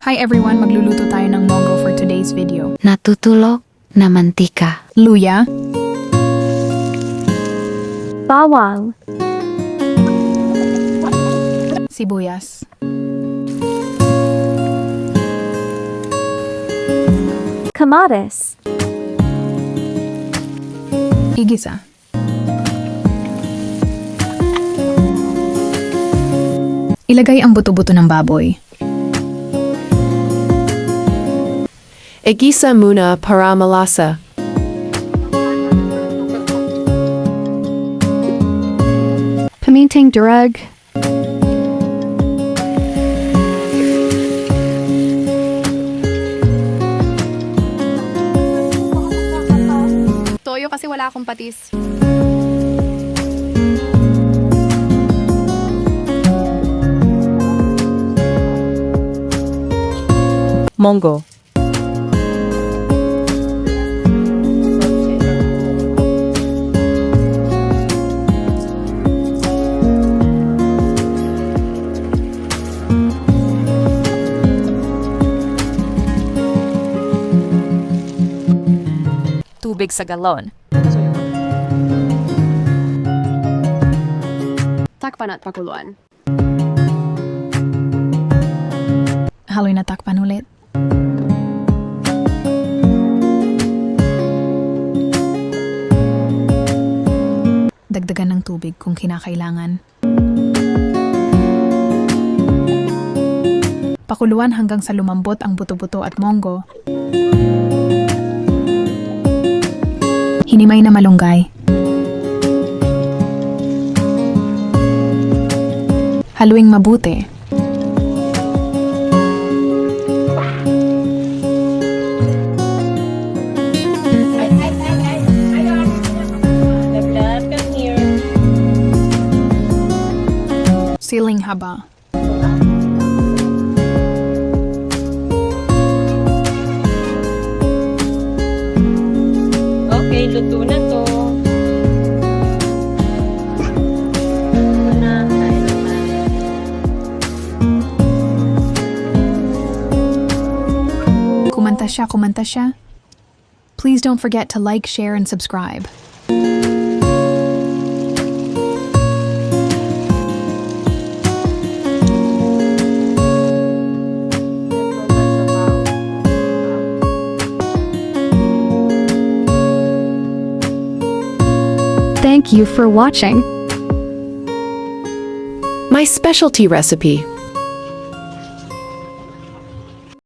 Hi everyone, magluluto tayo ng monggo for today's video. Natutulog na mantika. Luya, bawang, sibuyas, kamatis, igisa, ilagay ang buto-buto ng baboy. Igisa muna para malasa. pamintang durug, Toyo kasi wala akong patis. Monggo. Tubig sa galon. Takpan at pakuluan. Haloy na takpan ulit. Dagdagan ng tubig kung kinakailangan. Pakuluan hanggang sa lumambot ang buto-buto at monggo. Hinimay na malunggay. Haluing mabuti. Siling haba. Okay, luto na to. Kumanta siya. Please don't forget to like, share, and subscribe. Thank you for watching. My specialty recipe.